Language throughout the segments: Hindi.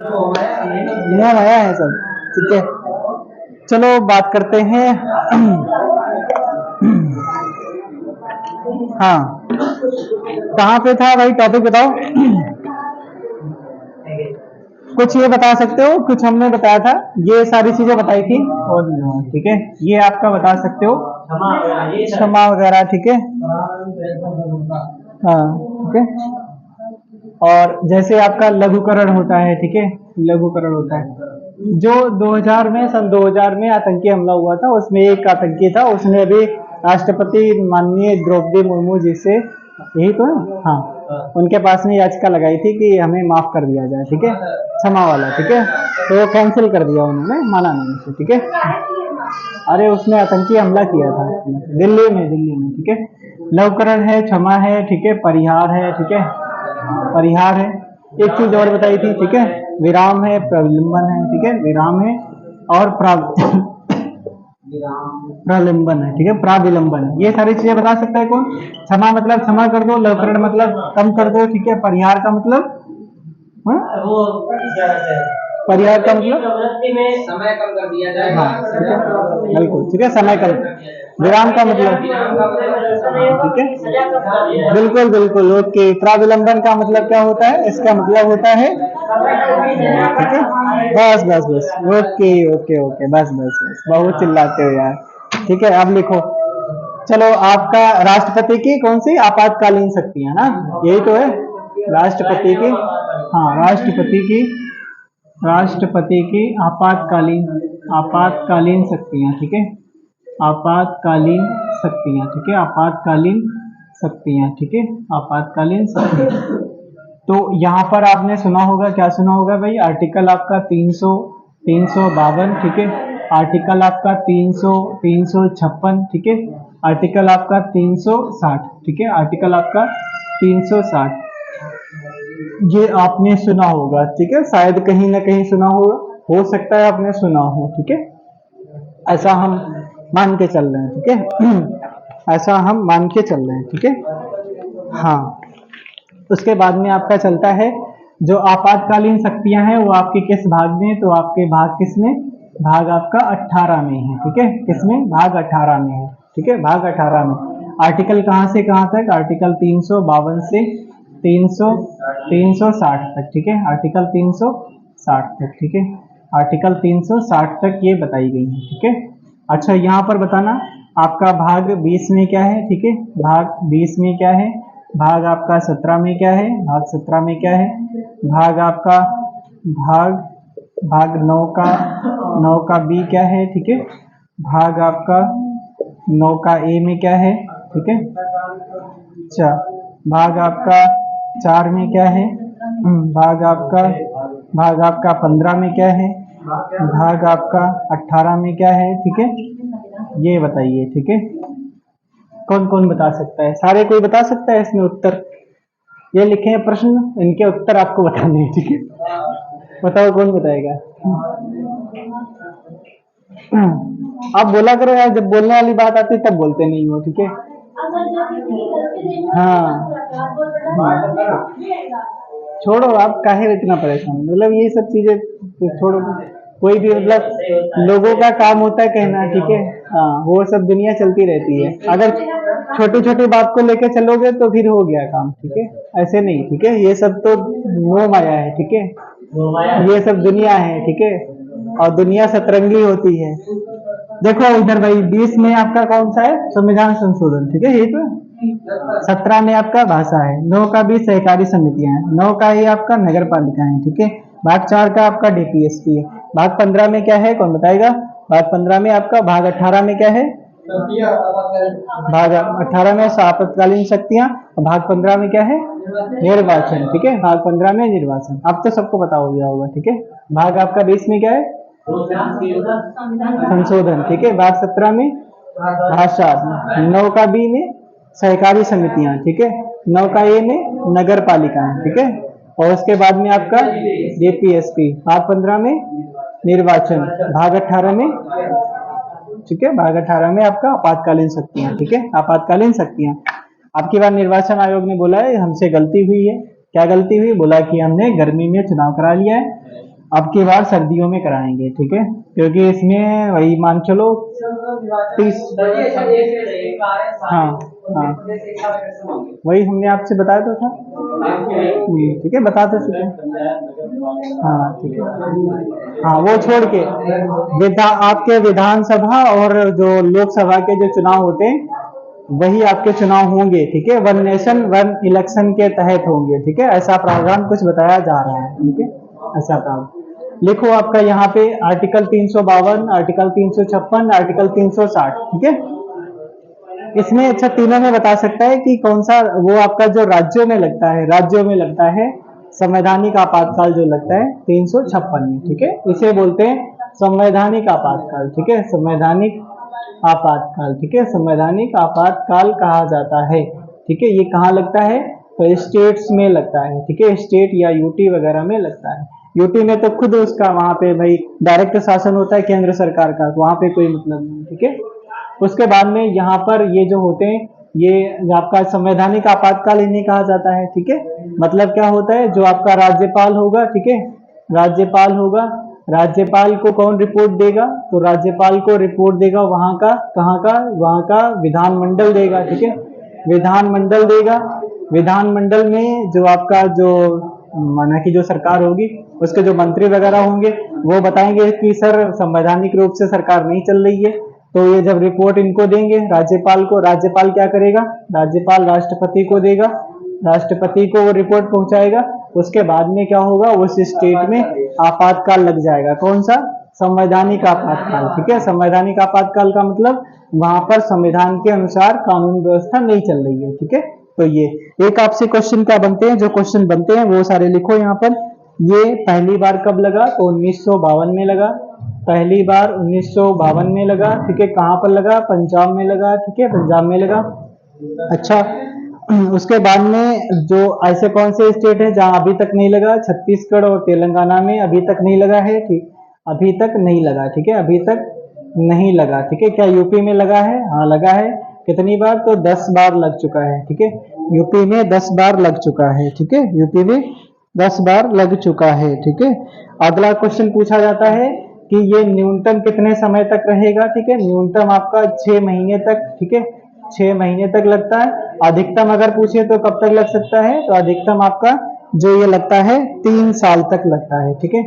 नियम आया है सब, ठीक है। चलो बात करते हैं। हाँ, कहाँ पे था भाई, टॉपिक बताओ। कुछ ये बता सकते हो, कुछ हमने बताया था, ये सारी चीजें बताई थी, और ठीक है, ये आपका बता सकते हो, क्षमा वगैरह, ठीक है। हाँ, ठीक है। और जैसे आपका लघुकरण होता है, ठीक है, लघुकरण होता है। जो 2000 में, सन 2000 में आतंकी हमला हुआ था, उसमें एक आतंकी था, उसने अभी राष्ट्रपति माननीय द्रौपदी मुर्मू जी से, यही तो है, हाँ, उनके पास में याचिका लगाई थी कि हमें माफ कर दिया जाए, ठीक है, क्षमा वाला, ठीक है। तो वो कैंसिल कर दिया उन्होंने, माना नहीं उसे, ठीक है। अरे उसने आतंकी हमला किया था दिल्ली में, दिल्ली में, ठीक है। लवकरण है, क्षमा है, ठीक है, परिहार है, ठीक है, परिहार है। एक चीज और बताई थी, ठीक है, विराम है, प्रलंबन है, ठीक है, विराम है, और प्रलंबन है, ठीक है, प्राविलंबन है। ये सारी चीजें बता सकता है कौन? क्षमा मतलब क्षमा कर दो, लवकरण मतलब कम कर दो, ठीक है, परिहार का मतलब, हाँ? परिहार का मतलब समय कम कर दिया जाए, हाँ, ठीक है, बिल्कुल, ठीक है, समय कम। विराम का मतलब, ठीक है, बिल्कुल बिल्कुल, ओके। प्राविलंबन का मतलब क्या होता है? इसका मतलब होता है, ठीक है, बस बस बस, ओके ओके ओके, बस बस बस, बहुत चिल्लाते हो यार, ठीक है। अब लिखो, चलो, आपका राष्ट्रपति की कौन सी आपातकालीन शक्तियां ना, यही तो है, राष्ट्रपति की, हाँ, राष्ट्रपति की आपातकालीन, आपातकालीन शक्तियां, ठीक है, आपातकालीन शक्तियां, ठीक है, आपातकालीन शक्तियां, ठीक है, आपातकालीन शक्तियां। तो यहाँ पर आपने सुना होगा, क्या सुना होगा भाई? आर्टिकल आपका 352, ठीक है, आर्टिकल आपका 356, ठीक है, आर्टिकल आपका 360, ठीक है, आर्टिकल आपका 360, ये आपने सुना होगा, ठीक है, शायद कहीं ना कहीं सुना होगा, हो सकता है आपने सुना हो, ठीक है, ऐसा हम मान के चल रहे हैं, ठीक है। ऐसा हम मान के चल रहे हैं, ठीक है, हाँ। उसके बाद में आपका चलता है, जो आपातकालीन शक्तियां हैं वो आपके किस भाग में? तो आपके भाग किसमें? भाग आपका 18 में है, ठीक है, किसमें? भाग 18 में है, ठीक है, भाग 18 में। आर्टिकल कहाँ से कहाँ तक? आर्टिकल 352 से 360 तक, ठीक है, आर्टिकल 360 तक, ठीक है, आर्टिकल 360 तक ये बताई गई है, ठीक है। अच्छा, यहाँ पर बताना, आपका भाग 20 में क्या है, ठीक है, भाग 20 में क्या है, भाग आपका 17 में क्या है, भाग 17 में क्या है, भाग आपका, भाग भाग 9 का बी क्या है, ठीक है, भाग आपका 9 का ए में क्या है, ठीक है, अच्छा, भाग आपका 4 में क्या है, भाग आपका 15 में क्या है, भाग आपका 18 में क्या है, ठीक है, ये बताइए, ठीक है। कौन कौन बता सकता है? सारे कोई बता सकता है इसमें उत्तर? ये लिखे हैं प्रश्न, इनके उत्तर आपको बताने हैं, ठीक है, बताओ कौन बताएगा? आप बोला करो यार, जब बोलने वाली बात आती है तब बोलते नहीं हो, ठीक है। हाँ, छोड़ो, आप काहे इतना परेशान, मतलब ये सब चीजें तो छोड़ो। कोई भी मतलब लोगों का काम होता है कहना, ठीक है, हाँ, वो सब दुनिया चलती रहती है। अगर छोटी छोटी बात को लेके चलोगे तो फिर हो गया काम, ठीक है, ऐसे नहीं, ठीक है, ये सब तो मोह माया है, ठीक है, ये सब दुनिया है, ठीक है, और दुनिया सतरंगी होती है। देखो इधर भाई, 20 में आपका कौन सा है? संविधान संशोधन, ठीक है, ये तो 17 में आपका भाषा है, 9 का भी सहकारी समितियां हैं, 9 का ही आपका नगर पालिका है, ठीक है, भाग 4 का आपका डीपीएसपी है, भाग 15 में क्या है, कौन बताएगा? भाग 15 में आपका, भाग 18 में क्या है? भाग 18 में आपातकालीन शक्तियां, भाग 15 में क्या है? निर्वाचन, ठीक है, भाग 15 में निर्वाचन। अब तो सबको पता हो गया होगा, ठीक है। भाग आपका 20 में क्या है? संशोधन, ठीक है, भाग 17 में भाषा, 9 का बी में सहकारी समितियां, ठीक है, 9 का ए में नगर पालिकाएं, ठीक है, और उसके बाद में आपका जेपीएसपी, भाग 15 में निर्वाचन, भाग 18 में, ठीक है, भाग 18 में आपका आपातकालीन शक्तियां, ठीक है, आपातकालीन शक्तियां। आपकी बार निर्वाचन आयोग ने बोला है हमसे गलती हुई है। क्या गलती हुई? बोला कि हमने गर्मी में चुनाव करा लिया है अब की बार सर्दियों में कराएंगे, ठीक है, क्योंकि इसमें वही मान चलो 30। हाँ हाँ, वही हमने आपसे बताया तो था। ठीक है, बता तो चुके हैं। हाँ ठीक है, हाँ वो छोड़ के आपके विधानसभा और जो लोकसभा के जो चुनाव होते हैं वही आपके चुनाव होंगे, ठीक है, वन नेशन वन इलेक्शन के तहत होंगे, ठीक है, ऐसा प्रावधान कुछ बताया जा रहा है, ठीक है, ऐसा प्रावधान लिखो आपका यहाँ पे आर्टिकल 352, आर्टिकल 356, आर्टिकल 360, ठीक है। इसमें अच्छा तीनों में बता सकता है कि कौन सा वो आपका जो राज्यों में लगता है, राज्यों में लगता है संवैधानिक आपातकाल जो लगता है 356 में, ठीक है, इसे बोलते हैं संवैधानिक आपातकाल, ठीक है, संवैधानिक आपातकाल, ठीक है, संवैधानिक आपातकाल कहा जाता है, ठीक है। ये कहाँ लगता है? तो स्टेट्स में लगता है, ठीक है, स्टेट या यूटी वगैरह में लगता है। यूटी में तो खुद उसका वहां पे भाई डायरेक्ट शासन होता है केंद्र सरकार का, वहां पे कोई मतलब नहीं, ठीक है। उसके बाद में यहाँ पर ये जो होते हैं ये आपका संवैधानिक आपातकाल इन्हें कहा जाता है, ठीक है। मतलब क्या होता है, जो आपका राज्यपाल होगा, ठीक है, राज्यपाल होगा, राज्यपाल को कौन रिपोर्ट देगा? तो राज्यपाल को रिपोर्ट देगा वहां का, कहाँ का? वहां का विधानमंडल देगा, ठीक है, विधानमंडल देगा। विधानमंडल में जो आपका जो माना कि जो सरकार होगी उसके जो मंत्री वगैरह होंगे वो बताएंगे कि सर संवैधानिक रूप से सरकार नहीं चल रही है, तो ये जब रिपोर्ट इनको देंगे राज्यपाल को, राज्यपाल क्या करेगा? राज्यपाल राष्ट्रपति को देगा, राष्ट्रपति को वो रिपोर्ट पहुंचाएगा। उसके बाद में क्या होगा, उस स्टेट में आपातकाल लग जाएगा। कौन सा? संवैधानिक आपातकाल, ठीक है। संवैधानिक आपातकाल का मतलब वहां पर संविधान के अनुसार कानून व्यवस्था नहीं चल रही है, ठीक है। तो ये एक आपसे क्वेश्चन क्या बनते हैं, जो क्वेश्चन बनते हैं वो सारे लिखो यहाँ पर। ये पहली बार कब लगा? तो 1952 में लगा, पहली बार 1952 में लगा, ठीक है। कहाँ पर लगा? पंजाब में लगा, ठीक है, पंजाब में लगा। अच्छा, उसके बाद में जो ऐसे कौन से स्टेट है जहां अभी तक नहीं लगा? छत्तीसगढ़ और तेलंगाना में अभी तक नहीं लगा है, ठीक, अभी तक नहीं लगा, ठीक है, अभी तक नहीं लगा, ठीक है। क्या यूपी में लगा है? हाँ लगा है। कितनी बार? तो 10 बार लग चुका है, ठीक है, यूपी में 10 बार लग चुका है, ठीक है, यूपी में 10 बार लग चुका है, ठीक है। अगला क्वेश्चन पूछा जाता है कि ये न्यूनतम कितने समय तक रहेगा, ठीक है, न्यूनतम आपका 6 महीने तक, ठीक है, 6 महीने तक लगता है। अधिकतम अगर पूछे तो कब तक लग सकता है? तो अधिकतम आपका जो ये लगता है 3 साल तक लगता है, ठीक है,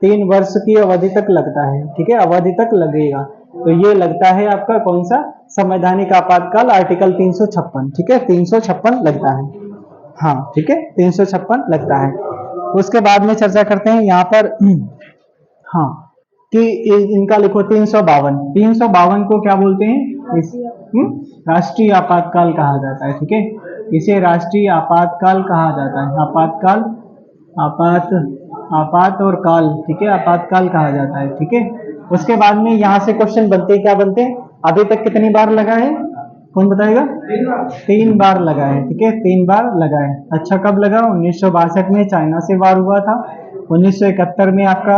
3 वर्ष की अवधि तक लगता है, ठीक है, अवधि तक लगेगा। तो ये लगता है आपका कौन सा? संवैधानिक आपातकाल, आर्टिकल 356, ठीक है, 356 लगता है, हाँ ठीक है, 356 लगता है। उसके बाद में चर्चा करते हैं यहाँ पर हाँ कि इनका लिखो 352, 352 को क्या बोलते हैं? राष्ट्रीय आपातकाल कहा जाता है, ठीक है, इसे राष्ट्रीय आपातकाल कहा जाता है। आपातकाल, आपात, आपात और काल, ठीक है, आपातकाल कहा जाता है, ठीक है। उसके बाद में यहाँ से क्वेश्चन बनते हैं, क्या बनते हैं? अभी तक कितनी बार लगा है? कौन बताएगा? 3 बार लगा है, ठीक है, 3 बार लगा है। अच्छा, कब लगा? 1962 में चाइना से वार हुआ था, 1971 में आपका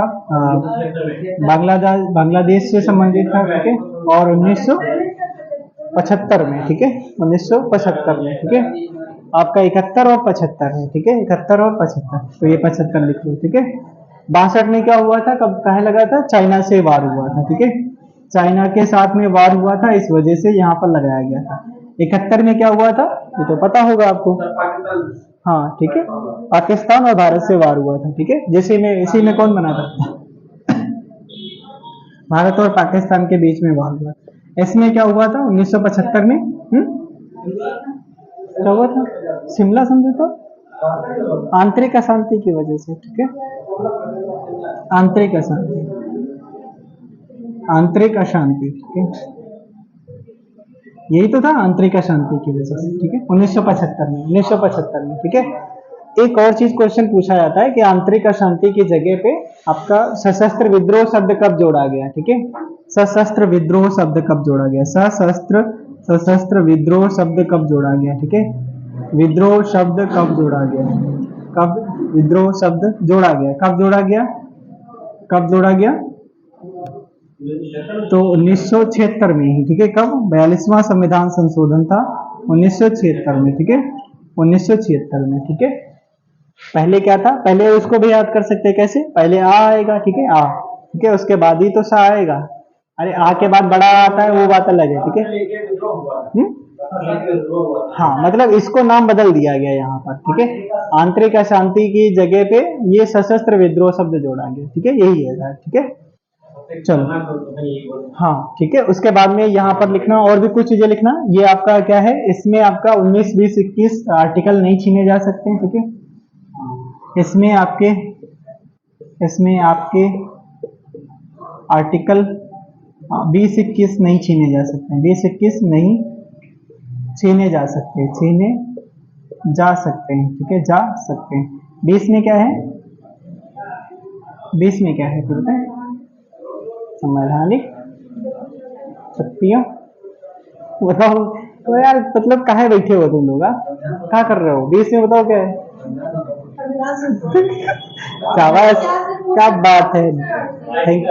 बांग्लादेश से संबंधित था, ठीक है, और 1975 में, ठीक है, 1975 में, ठीक है, आपका 71 और 75 है, ठीक है, 71 और 75, तो ये 75 लिख लो, ठीक है। 62 में क्या हुआ था? कब कहाँ लगा था? चाइना से वार हुआ था, ठीक है, चाइना के साथ में वार हुआ था, इस वजह से यहाँ पर लगाया गया था। 71 में क्या हुआ था? ये तो पता होगा आपको, हाँ ठीक है, पाकिस्तान और भारत से वार हुआ था, ठीक है, जैसे में इसी में कौन बना था? भारत और पाकिस्तान के बीच में वार हुआ था। इसमें क्या हुआ था 1975 में? क्या हुआ था? शिमला समझौता, आंतरिक अशांति की वजह से, ठीक है, आंतरिक अशांति, आंतरिक अशांति, ठीक है, यही तो था, आंतरिक अशांति की वजह से, ठीक है, 1975 में, 1975 में, ठीक है। एक और चीज क्वेश्चन पूछा जाता है कि आंतरिक अशांति की जगह पे आपका सशस्त्र विद्रोह शब्द कब जोड़ा गया, ठीक है, सशस्त्र विद्रोह शब्द कब जोड़ा गया? सशस्त्र विद्रोह शब्द कब जोड़ा गया, ठीक है, विद्रोह शब्द कब जोड़ा गया? कब विद्रोह शब्द जोड़ा गया? कब जोड़ा गया? कब जोड़ा गया? तो 1976 में ही, ठीक है, कब? 42वां संविधान संशोधन था 1976 में, ठीक है, 1976 में, ठीक है। पहले क्या था, पहले उसको भी याद कर सकते हैं कैसे, पहले आ आएगा, ठीक है, आ, ठीक है, उसके बाद ही तो सा आएगा। अरे आ के बाद बड़ा आता है वो बात अलग है, ठीक है। हाँ मतलब इसको नाम बदल दिया गया यहाँ पर, ठीक है। आंतरिक अशांति की जगह पे ये सशस्त्र विद्रोह शब्द जोड़ा गया, ठीक है, यही है, ठीक है। चलो, हाँ ठीक है, उसके बाद में यहाँ पर लिखना और भी कुछ चीजें लिखना। ये आपका क्या है, इसमें आपका 19, 20, 21 आर्टिकल नहीं छीने जा सकते हैं, ठीक है। इसमें आपके आर्टिकल 20, 21 नहीं छीने जा सकते हैं, 20, 21 नहीं छीने जा सकते, छीने जा सकते हैं, ठीक है, जा सकते हैं। 20 में क्या है, 20 में क्या है फिर बताएं, संवैधानिक शक्तियां। बताओ तो यार, मतलब कहाँ बैठे हो तुम लोग, क्या कर रहे हो, 20 में बताओ क्या है। शाबाश, क्या बात है, थैंक।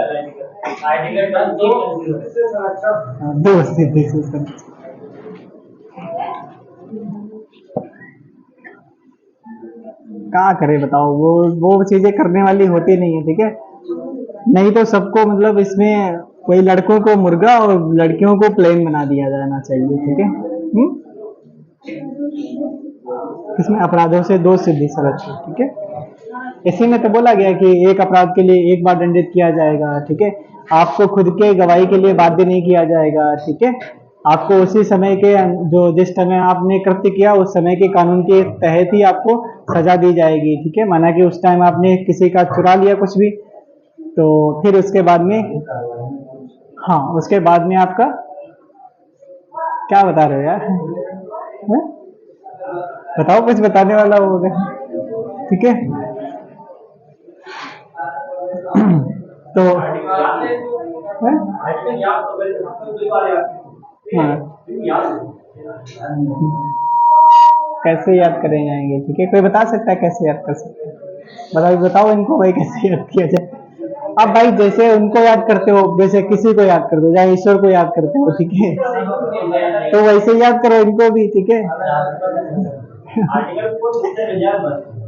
दो सिद्धि से क्या करे बताओ, वो चीजें करने वाली होती नहीं है, ठीक है। नहीं तो सबको मतलब इसमें कोई लड़कों को मुर्गा और लड़कियों को प्लेन बना दिया जाना चाहिए, ठीक है। इसमें अपराधों से दो सिद्धि संरक्षण, ठीक है। इसी में तो बोला गया कि एक अपराध के लिए एक बार दंडित किया जाएगा, ठीक है। आपको खुद के गवाही के लिए बाध्य नहीं किया जाएगा, ठीक है। आपको उसी समय के जो जिस समय आपने कृत्य किया उस समय के कानून के तहत ही आपको सजा दी जाएगी, ठीक है। माना कि उस टाइम आपने किसी का चुरा लिया कुछ भी, तो फिर उसके बाद में, हाँ उसके बाद में आपका क्या बता रहे हो यार, हैं? बताओ, कुछ बताने वाला होगा, ठीक है। तो हैं? हाँ, कैसे याद करे जाएंगे, ठीक है, कोई बता सकता है कैसे याद कर सकते हैं, बताओ बताओ इनको भाई, कैसे याद किया जाए। अब भाई जैसे उनको याद करते हो, जैसे किसी को याद करते हो, चाहे ईश्वर को याद करते हो, ठीक है, तो वैसे याद करो इनको भी, ठीक है।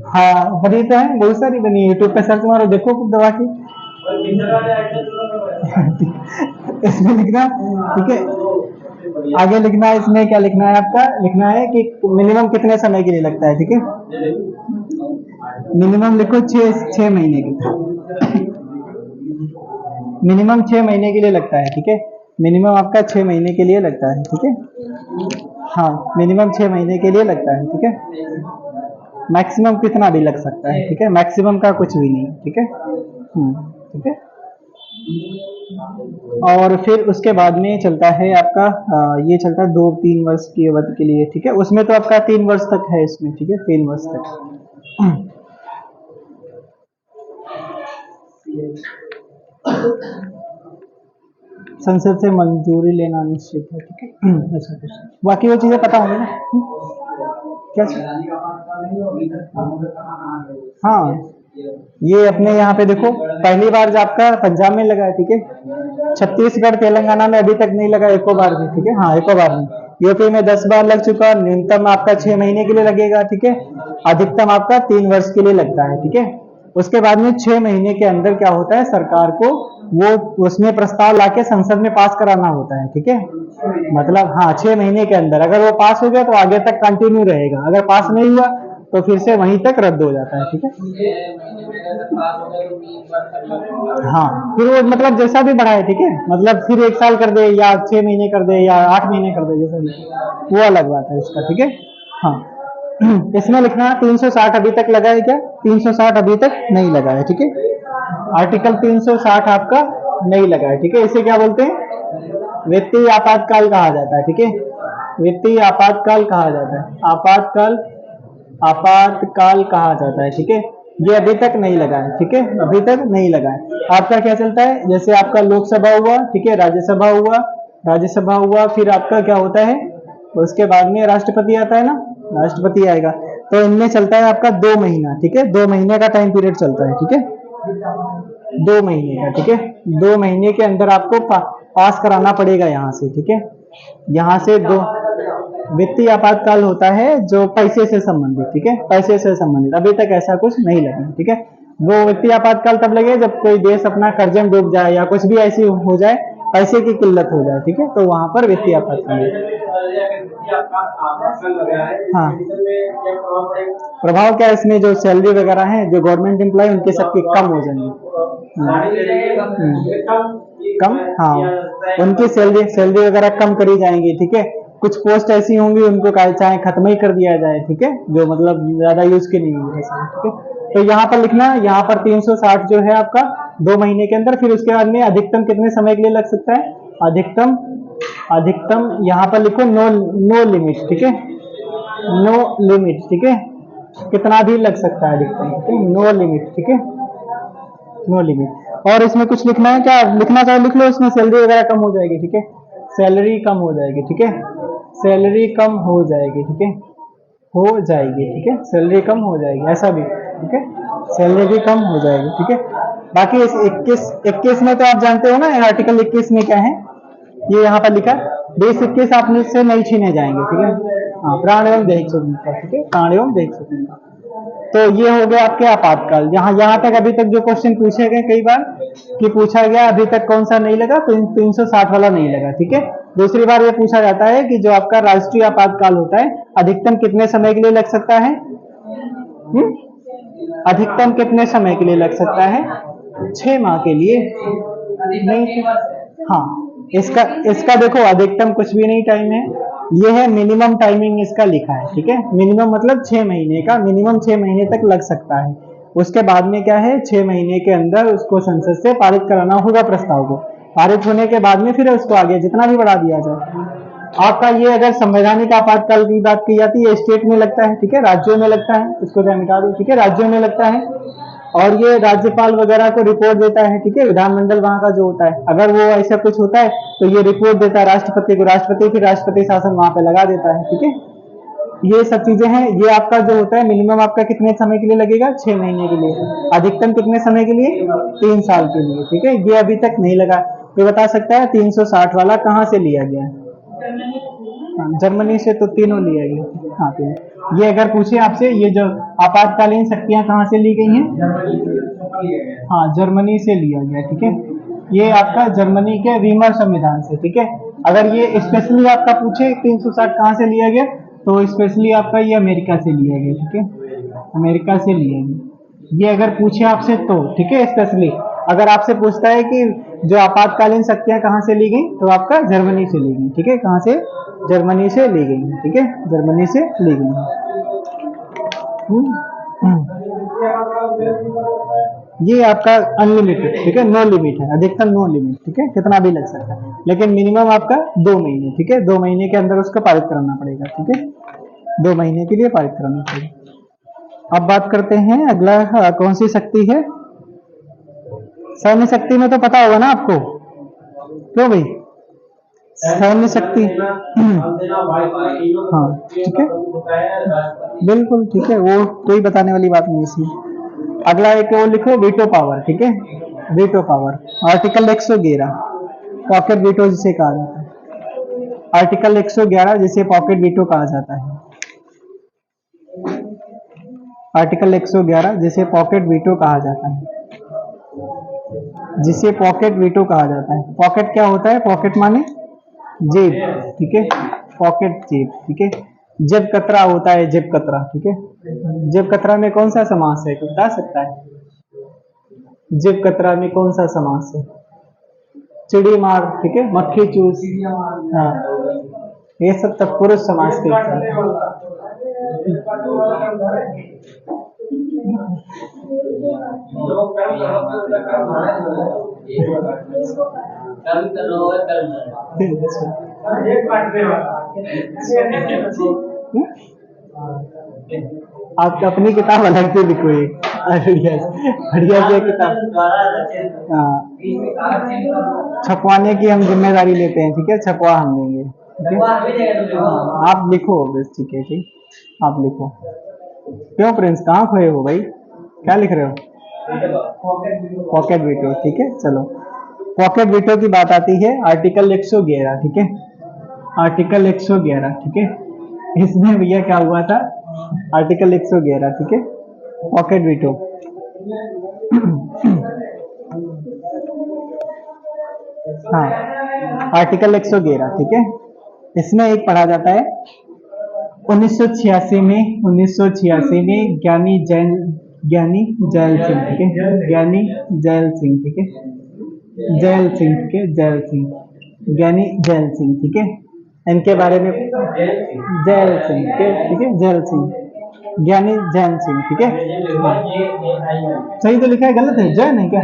हाँ बनी तो है, बहुत सारी बनी है, यूट्यूब पे सर्च मारो देखो खूब दबा के। इसमें लिखना, ठीक है, आगे लिखना है, इसमें क्या लिखना है, आपका लिखना है कि मिनिमम कितने समय के लिए लगता है, ठीक है। मिनिमम लिखो 6 महीने के, मिनिमम 6 महीने के लिए लगता है, ठीक है। मिनिमम आपका 6 महीने के लिए लगता है, ठीक है। हाँ मिनिमम 6 महीने के लिए लगता है, ठीक है। मैक्सिमम कितना भी लग सकता है, ठीक है, मैक्सिमम का कुछ भी नहीं, ठीक है। ठीक है। और फिर उसके बाद में चलता है आपका ये चलता है 2-3 वर्ष की अवधि के लिए, ठीक है। उसमें तो आपका 3 वर्ष तक है इसमें, ठीक है, 3 वर्ष तक। संसद से मंजूरी लेना निश्चित है, ठीक है। ऐसा कुछ, बाकी वो चीजें पता होंगी ना। क्या हाँ, ये अपने यहाँ पे देखो, पहली बार जो आपका पंजाब में लगा है, ठीक है। छत्तीसगढ़ तेलंगाना में अभी तक नहीं लगा एको बार भी, ठीक है, हाँ एको बार नहीं। यूपी में 10 बार लग चुका, न्यूनतम आपका 6 महीने के लिए लगेगा, ठीक है। अधिकतम आपका 3 वर्ष के लिए लगता है, ठीक है। उसके बाद में 6 महीने के अंदर क्या होता है, सरकार को वो उसमें प्रस्ताव लाके संसद में पास कराना होता है, ठीक है। मतलब हाँ 6 महीने के अंदर अगर वो पास हो गया तो आगे तक कंटिन्यू रहेगा, अगर पास नहीं हुआ तो फिर से वहीं तक रद्द हो जाता है, ठीक है। हाँ फिर वो मतलब जैसा भी बढ़ाए, ठीक है, मतलब फिर 1 साल कर दे या 6 महीने कर दे या 8 महीने कर दे, जैसा भी, वो अलग बात है इसका, ठीक है। हाँ इसमें लिखना 360 अभी तक लगा है क्या, 360 अभी तक नहीं लगा है, ठीक है। आर्टिकल 360 आपका नहीं लगा है, ठीक है। इसे क्या बोलते हैं, वित्तीय आपातकाल कहा जाता है, ठीक है। वित्तीय आपातकाल कहा जाता है, आपातकाल, आपातकाल कहा जाता है, ठीक है। ये अभी तक नहीं लगा है, ठीक है, अभी तक नहीं लगा है। आपका क्या चलता है, जैसे आपका लोकसभा हुआ, ठीक है, राज्यसभा हुआ, राज्यसभा हुआ, फिर आपका क्या होता है, उसके बाद में राष्ट्रपति आता है ना, राष्ट्रपति आएगा, तो इनमें चलता है आपका 2 महीना, ठीक है, 2 महीने का टाइम पीरियड चलता है, ठीक है। 2 महीने का, ठीक है। 2 महीने के अंदर आपको पास कराना पड़ेगा यहाँ से, ठीक है। यहाँ से दो, वित्तीय आपातकाल होता है जो पैसे से संबंधित, ठीक है, पैसे से संबंधित। अभी तक ऐसा कुछ नहीं लगा, ठीक है। वो वित्तीय आपातकाल तब लगे जब कोई देश अपना कर्जे में डूब जाए या कुछ भी ऐसी हो जाए, पैसे की किल्लत हो जाए, ठीक है, तो वहां पर वित्तीय आपातकाल। हाँ, प्रभाव क्या है इसमें, जो सैलरी वगैरह है जो गवर्नमेंट एम्प्लॉय उनकी सबकी कम हो जाएंगी। कम, हाँ, उनकी सैलरी वगैरह कम करी जाएंगी, ठीक है। कुछ पोस्ट ऐसी होंगी उनको चाहे खत्म ही कर दिया जाए, ठीक है, जो मतलब ज्यादा यूज के नहीं होंगे, ठीक है। तो यहाँ पर लिखना, यहाँ पर 360 जो है आपका 2 महीने के अंदर, फिर उसके बाद में अधिकतम कितने समय के लिए लग सकता है, अधिकतम यहाँ पर लिखो नो लिमिट, ठीक है, नो लिमिट, ठीक है, कितना भी लग सकता है अधिकतम, ठीक है, नो लिमिट, ठीक है, नो लिमिट। और इसमें कुछ लिखना है क्या, लिखना चाहे लिख लो, इसमें सैलरी वगैरह कम हो जाएगी, ठीक है, सैलरी कम हो जाएगी, ठीक है, सैलरी कम हो जाएगी, ठीक है, हो जाएगी, ठीक है, सैलरी कम हो जाएगी, ऐसा भी, ठीक है, सैलरी भी कम हो जाएगी, ठीक है। बाकी इस 21 में तो आप जानते हो ना, आर्टिकल 21 में क्या है, ये यहाँ पर लिखा 20-21 आप से नहीं छीने जाएंगे, ठीक है। हाँ, प्राण एवं दैहिक स्वतंत्रता, ठीक है, प्राण एवं दैहिक स्वतंत्रता। तो ये हो गया आपके आपातकाल। यहाँ तक अभी तक जो क्वेश्चन पूछे गए कई बार कि पूछा गया, अभी तक कौन सा नहीं लगा, तो 360 वाला नहीं लगा, ठीक है। दूसरी बार ये पूछा जाता है कि जो आपका राष्ट्रीय आपातकाल होता है अधिकतम कितने समय के लिए लग सकता है, अधिकतम कितने समय के लिए लग सकता है, 6 माह के लिए नहीं। हाँ, इसका देखो अधिकतम कुछ भी नहीं टाइम है, ये है मिनिमम टाइमिंग इसका लिखा है, ठीक है, मिनिमम मतलब 6 महीने का, मिनिमम 6 महीने तक लग सकता है। उसके बाद में क्या है, 6 महीने के अंदर उसको संसद से पारित कराना होगा प्रस्ताव को, पारित होने के बाद में फिर उसको आगे जितना भी बढ़ा दिया जाए। आपका ये अगर संवैधानिक आपातकाल की बात की जाती है, स्टेट में लगता है, ठीक है, राज्यों में लगता है, इसको जरा मिटा दो, ठीक है, राज्यों में लगता है, और ये राज्यपाल वगैरह को रिपोर्ट देता है, ठीक है, विधानमंडल वहां का जो होता है, अगर वो ऐसा कुछ होता है तो ये रिपोर्ट देता है राष्ट्रपति को, राष्ट्रपति फिर राष्ट्रपति शासन वहां पे लगा देता है, ठीक है। ये सब चीजें हैं। ये आपका जो होता है मिनिमम आपका कितने समय के लिए लगेगा, 6 महीने के लिए, अधिकतम कितने समय के लिए, 3 साल के लिए, ठीक है। ये अभी तक नहीं लगा। ये बता सकता है 360 वाला कहाँ से लिया गया है, जर्मनी से, तो तीनों लिया गया। हाँ, तीनों। ये अगर पूछे आपसे, ये जो आपातकालीन शक्तियां कहाँ से ली गई हैं, हाँ, जर्मनी से लिया गया, ठीक है। ये आपका जर्मनी के वीमर संविधान से, ठीक है। अगर ये स्पेशली आपका पूछे 360 कहाँ से लिया गया, तो स्पेशली आपका ये अमेरिका से लिया गया, ठीक है, अमेरिका से लिया गया। ये अगर पूछे आपसे तो, ठीक है, स्पेशली अगर आपसे पूछता है कि जो आपातकालीन शक्तियां कहाँ से ली गई, तो आपका जर्मनी से ली गई, ठीक है, कहाँ से, जर्मनी से ली गई, ठीक है, जर्मनी से ली गई। ये आपका अनलिमिटेड, ठीक है, नो लिमिट है, अधिकतम नो लिमिट, ठीक है, कितना भी लग सकता है, लेकिन मिनिमम आपका 2 महीने, ठीक है, 2 महीने के अंदर उसको पारित कराना पड़ेगा, ठीक है, 2 महीने के लिए पारित कराना पड़ेगा। अब बात करते हैं अगला, कौन सी शक्ति है, सैन्य शक्ति में तो पता होगा ना आपको, क्यों भाई, सैन्य शक्ति, हाँ, ठीक है, बिल्कुल ठीक है, वो कोई बताने वाली बात नहीं इसमें। अगला एक वो लिखो, वीटो पावर, ठीक है, veto power, article 111, pocket veto जिसे कहा जाता है, आर्टिकल 111 जिसे पॉकेट वीटो कहा जाता है, आर्टिकल 111 जिसे पॉकेट वीटो कहा जाता है, जिसे पॉकेट वीटो कहा जाता है। पॉकेट क्या होता है, पॉकेट माने जेब, ठीक है, पॉकेट जेब, ठीक है, जेब कतरा होता है, जेब कतरा, ठीक है, जेब कतरा में कौन सा समास है, कोई बता सकता है, जेब कतरा में कौन सा समास है, चिड़ी मार, ठीक है, मक्खी चूस, हाँ, ये सब तक पुरुष समास के आप अपनी किताब अलग से लिखो, एक बढ़िया से किताब, छपवाने की हम जिम्मेदारी लेते हैं, ठीक है, छपवा हम देंगे, ठीक है, आप लिखो बस, ठीक है, ठीक, आप लिखो। क्यों प्रिंस, कहाँ खोए हो भाई, क्या लिख रहे हो, पॉकेट वीटो, ठीक है, चलो, पॉकेट वीटो की बात आती है आर्टिकल 111, ठीक है, आर्टिकल 111, ठीक है, इसमें भैया क्या हुआ था, आर्टिकल 111, ठीक है, पॉकेट वीटो। हाँ, आर्टिकल 111, ठीक है। इसमें एक पढ़ा जाता है 1986 में ज्ञानी जैल सिंह, ठीक है, ज्ञानी जैल सिंह, ठीक है, जैल सिंह, ठीक है, जैल सिंह, ज्ञानी जैल सिंह, ठीक है, इनके बारे में जैल सिंह, ठीक है, जैल सिंह, ज्ञानी जैन सिंह, ठीक है। हाँ, सही तो लिखा है, गलत है, जैन है क्या?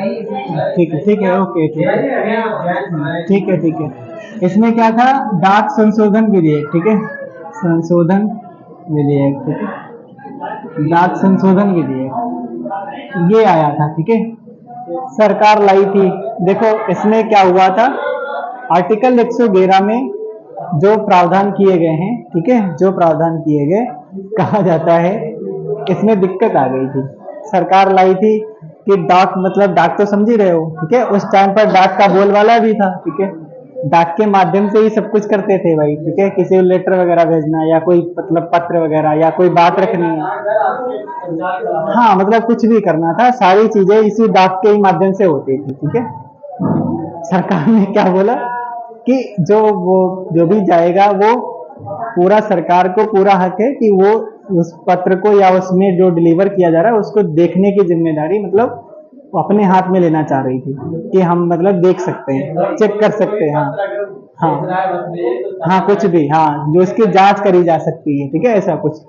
ठीक है, ठीक है, ओके, ठीक है, ठीक है, ठीक है। इसमें क्या था, डाक संशोधन विधेयक, ठीक है, संशोधन विधेयक, ठीक है, डाक संशोधन विधेयक ये आया था, ठीक है, सरकार लाई थी। देखो इसमें क्या हुआ था, आर्टिकल 111 में जो प्रावधान किए गए हैं, ठीक है, जो प्रावधान किए गए, कहा जाता है इसमें दिक्कत आ गई थी, सरकार लाई थी कि डाक, मतलब डाक तो समझ ही रहे हो, ठीक है, उस टाइम पर डाक का बोलबाला भी था, ठीक है, डाक के माध्यम से ही सब कुछ करते थे भाई, ठीक है, किसी को लेटर वगैरह भेजना या कोई मतलब पत्र वगैरह या कोई बात रखनी है, हाँ मतलब कुछ भी करना था, सारी चीजें इसी डाक के ही माध्यम से होती थी, ठीक है। सरकार ने क्या बोला कि जो भी जाएगा वो पूरा, सरकार को पूरा हक है कि वो उस पत्र को या उसमें जो डिलीवर किया जा रहा है उसको देखने की जिम्मेदारी, मतलब वो अपने हाथ में लेना चाह रही थी कि हम मतलब देख सकते हैं, चेक कर सकते हैं, हाँ हाँ हाँ, कुछ भी, हाँ जो इसकी जांच करी जा सकती है, ठीक है, ऐसा कुछ।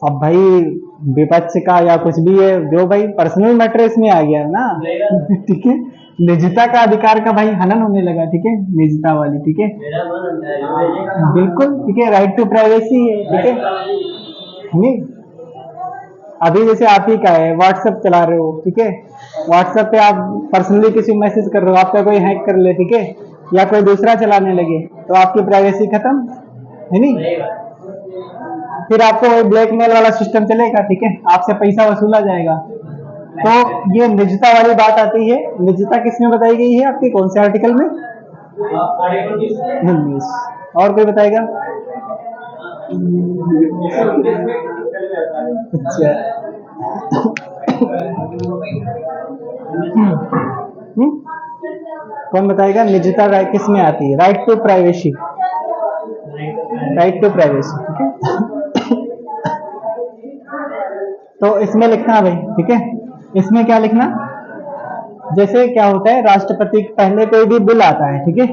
अब भाई विपक्ष का या कुछ भी है, जो भाई पर्सनल मैटर इसमें आ गया ना, ठीक है, निजता का अधिकार का भाई हनन होने लगा, ठीक है, निजता वाली, ठीक है, बिल्कुल, ठीक है, राइट टू प्राइवेसी है, ठीक है, नहीं, अभी जैसे आप ही का है, व्हाट्सएप चला रहे हो, ठीक है, व्हाट्सएप पे आप पर्सनली किसी को मैसेज कर रहे हो, आपका कोई हैक कर ले, ठीक है, या कोई दूसरा चलाने लगे, तो आपकी प्राइवेसी खत्म है, नहीं, फिर आपको ब्लैकमेल वाला सिस्टम चलेगा, ठीक है, आपसे पैसा वसूला जाएगा। तो ये निजता वाली बात आती है, निजता किसमें बताई गई है आपके, कौन से आर्टिकल में? 19। और कोई बताएगा? अच्छा, कौन बताएगा निजता किस में आती है? Right to privacy, right to privacy, ठीक है। तो इसमें लिखना भाई, ठीक है, इसमें क्या लिखना, जैसे क्या होता है, राष्ट्रपति पहले कोई भी बिल आता है, ठीक है,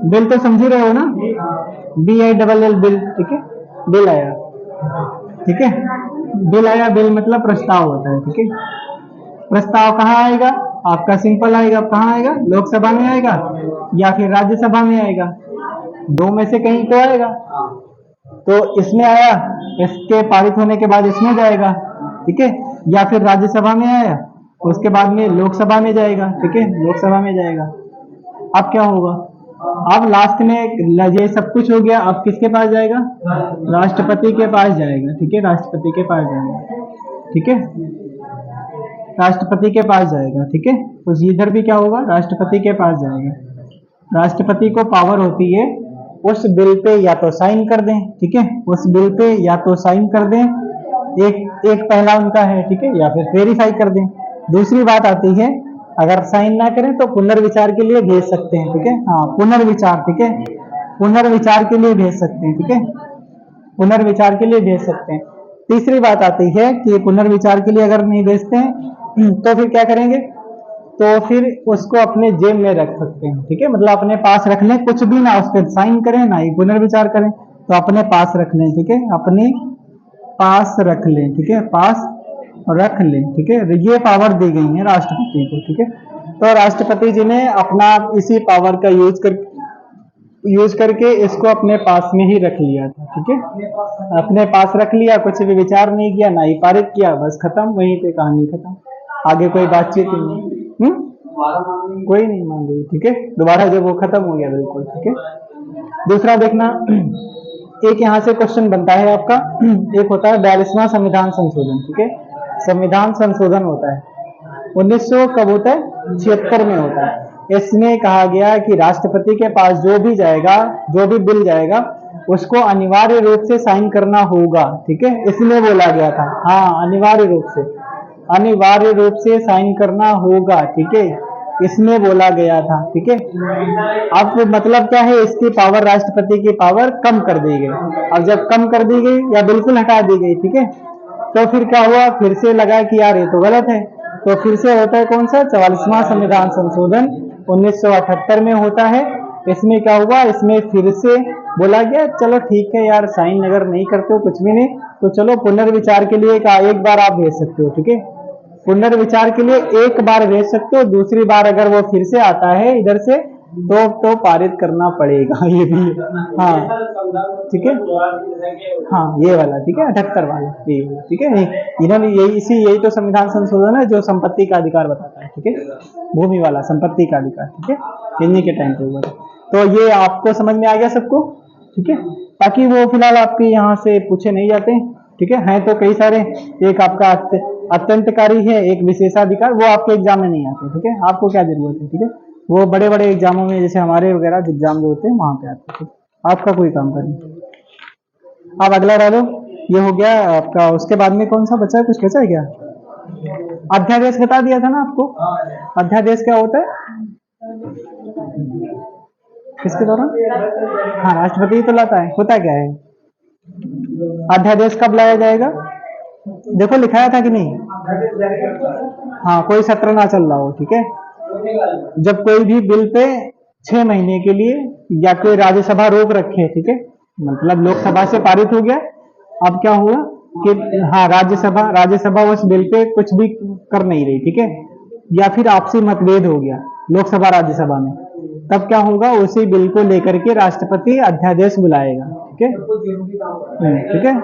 बिल तो समझ रहे हो ना, BILL बिल, ठीक है, बिल आया, ठीक है, बिल आया, बिल मतलब प्रस्ताव होता है, ठीक है, प्रस्ताव कहाँ आएगा आपका, सिंपल आएगा, कहाँ आएगा, लोकसभा में आएगा या फिर राज्यसभा में आएगा, दो में से कहीं तो आएगा, तो इसमें आया, इसके पारित होने के बाद इसमें जाएगा, ठीक है, या फिर राज्यसभा में आया, उसके बाद में लोकसभा में जाएगा, ठीक है, लोकसभा में जाएगा। अब क्या होगा, अब लास्ट में ये सब कुछ हो गया, अब किसके पास जाएगा, राष्ट्रपति के पास जाएगा, ठीक है, राष्ट्रपति के पास जाएगा, ठीक है, राष्ट्रपति के पास जाएगा, ठीक है, तो इधर भी क्या होगा, राष्ट्रपति के पास जाएगा, राष्ट्रपति को पावर होती है उस बिल पे या तो साइन कर दें, ठीक है, उस बिल पे या तो साइन कर दें, एक पहला उनका है, ठीक है, या फिर वेरीफाई कर दें। दूसरी बात आती है, अगर साइन ना करें तो पुनर्विचार के लिए भेज सकते हैं, ठीक है, हाँ पुनर्विचार, ठीक है, पुनर्विचार के लिए भेज सकते हैं, ठीक है, पुनर्विचार के लिए भेज सकते हैं। तीसरी बात आती है कि पुनर्विचार के लिए अगर नहीं भेजते हैं तो फिर क्या करेंगे, तो फिर उसको अपने जेब में रख सकते हैं, ठीक है, मतलब अपने पास रख लें, कुछ भी ना उस पर साइन करें ना ही पुनर्विचार करें, तो अपने पास रख लें, ठीक है, अपने पास रख लें, ठीक है, पास रख लें, ठीक है, ये पावर दी गई है राष्ट्रपति को, ठीक है, तो राष्ट्रपति जी ने अपना इसी पावर का यूज करके इसको अपने पास में ही रख लिया था, ठीक है, अपने पास रख लिया, कुछ भी विचार नहीं किया, ना ही पारित किया, बस खत्म, वहीं पे कहानी खत्म, आगे कोई बातचीत ही नहीं, कोई नहीं मान रही, ठीक है, दोबारा जब वो खत्म हो गया बिल्कुल, ठीक है। दूसरा देखना, एक यहाँ से क्वेश्चन बनता है आपका, एक होता है 42वां संविधान संशोधन, ठीक है, संविधान संशोधन होता है 1900 कब होता है, 76 में होता है, इसमें कहा गया कि राष्ट्रपति के पास जो भी जाएगा, जो भी बिल जाएगा, उसको अनिवार्य रूप से साइन करना होगा, ठीक है, इसलिए बोला गया था। हाँ, अनिवार्य रूप से, अनिवार्य रूप से साइन करना होगा, ठीक है, इसमें बोला गया था, ठीक है। अब मतलब क्या है, इसकी पावर, राष्ट्रपति की पावर कम कर दी गई। अब जब कम कर दी गई या बिल्कुल हटा दी गई, ठीक है, तो फिर क्या हुआ, फिर से लगा कि यार ये तो गलत है, तो फिर से होता है कौन सा, 44वां संविधान संशोधन 1978 में होता है। इसमें क्या हुआ, इसमें फिर से बोला गया चलो ठीक है यार, साइन अगर नहीं करते हो कुछ भी नहीं, तो चलो पुनर्विचार के लिए एक बार आप भेज सकते हो, ठीक है, पुनर्विचार के लिए एक बार भेज सकते हो, दूसरी बार अगर वो फिर से आता है इधर से तो पारित करना पड़ेगा, ये भी। हाँ, ठीक है, हाँ ये वाला, ठीक है, 78 वाला, ये वाला, ठीक है। इन्होंने यही तो संविधान संशोधन है जो संपत्ति का अधिकार बताता है, ठीक है, भूमि वाला संपत्ति का अधिकार, ठीक है, इन्हीं के टाइम पे हुआ था। तो ये आपको समझ में आ गया सबको, ठीक है। बाकी वो फिलहाल आपके यहाँ से पूछे नहीं जाते, ठीक है, हैं तो कई सारे। एक आपका अत्यंतकारी है, एक विशेषाधिकार, वो आपके एग्जाम में नहीं आते, ठीक है, आपको क्या जरूरत है, ठीक है, वो बड़े बड़े एग्जामों में, जैसे हमारे वगैरह एग्जाम जो होते हैं वहां पे आते हैं, आपका कोई काम करें। अब अगला डालो, ये हो गया आपका। उसके बाद में कौन सा बचा है, कुछ बचा है क्या? अध्यादेश बता दिया था ना आपको। अध्यादेश क्या होता है, किसके दौरान? हाँ, राष्ट्रपति तो लाता है। होता क्या है, अध्यादेश कब लाया जाएगा? देखो लिखाया था कि नहीं? हाँ, कोई सत्र ना चल रहा हो, ठीक है, जब कोई भी बिल पे 6 महीने के लिए या कोई राज्यसभा रोक रखे, ठीक है, मतलब लोकसभा से पारित हो गया, अब क्या हुआ कि हाँ, राज्यसभा उस बिल पे कुछ भी कर नहीं रही, ठीक है, या फिर आपसी मतभेद हो गया लोकसभा राज्यसभा में, तब क्या होगा, उसी बिल को लेकर के राष्ट्रपति अध्यादेश बुलाएगा, ठीक है, ठीक है,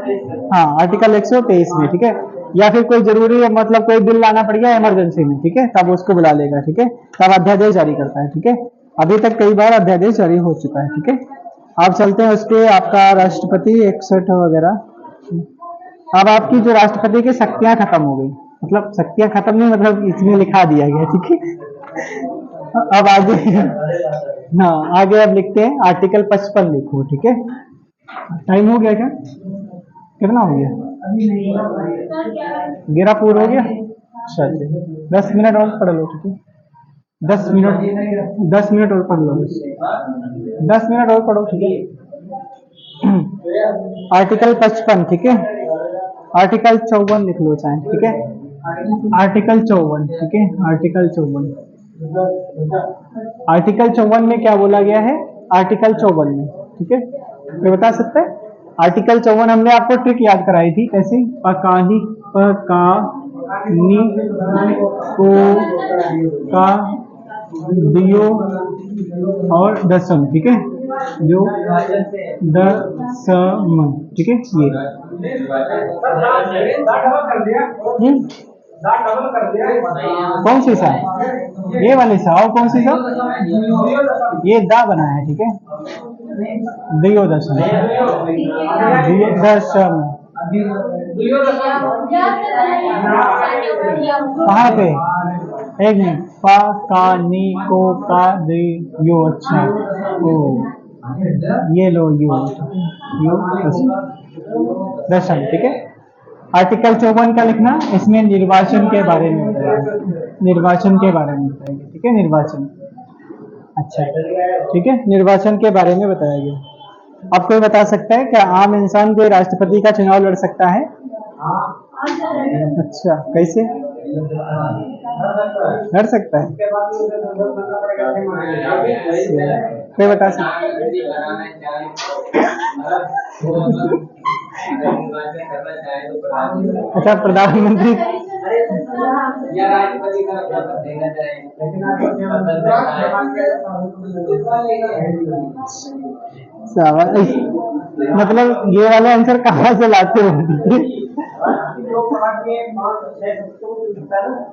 हाँ, आर्टिकल 123 में, ठीक है, या फिर कोई जरूरी है, मतलब कोई बिल लाना पड़ गया इमरजेंसी में, ठीक है, तब उसको बुला लेगा, ठीक है, तब अध्यादेश जारी करता है, ठीक है। अभी तक कई बार अध्यादेश जारी हो चुका है, ठीक है। आप चलते हैं उसके, आपका राष्ट्रपति 61 वगैरह। अब आपकी जो राष्ट्रपति की शक्तियां खत्म हो गई, मतलब शक्तियां खत्म नहीं, मतलब इसमें लिखा दिया गया, ठीक है। अब आगे, हाँ आगे अब लिखते हैं आर्टिकल 55 लिखो, ठीक है। टाइम हो गया क्या, कितना हो गया? 11 पूरा हो गया। अच्छा, 10 मिनट और पढ़ लो, ठीक है, 10 मिनट और पढ़ लो, 10 मिनट और पढ़ो, ठीक है। आर्टिकल 55, ठीक है, आर्टिकल 54 लिख लो चाहे, ठीक है, आर्टिकल 54, ठीक है, आर्टिकल 54, आर्टिकल 54 में क्या बोला गया है, आर्टिकल 54 में, ठीक है, कोई बता सकता है? आर्टिकल 54 हमने आपको ट्रिक याद कराई थी, कैसे? पकानी, पकानी को, का, दियो और दसम, ठीक है, जो दसम, ठीक है, ये कौन सी सा, ये वाली सा, और कौन सी सा, ये दा बना है, ठीक है, दियो दशम, दियो दशम, कहाँ पे, एक मिनट, पा का नी को का दियो, अच्छा, ओ ये लो, यो दशम, ठीक है। आर्टिकल 54 का लिखना, इसमें निर्वाचन के बारे में बताएगा, निर्वाचन के बारे में बताएगा, ठीक है, निर्वाचन, अच्छा, ठीक है, निर्वाचन के बारे में बताया गया। अब कोई बता सकता है क्या आम इंसान कोई राष्ट्रपति का चुनाव लड़ सकता है? अच्छा, कैसे लड़ सकता है, कोई बता सकता है? अच्छा, प्रधानमंत्री, मतलब ये वाले आंसर कहाँ से लाते हो?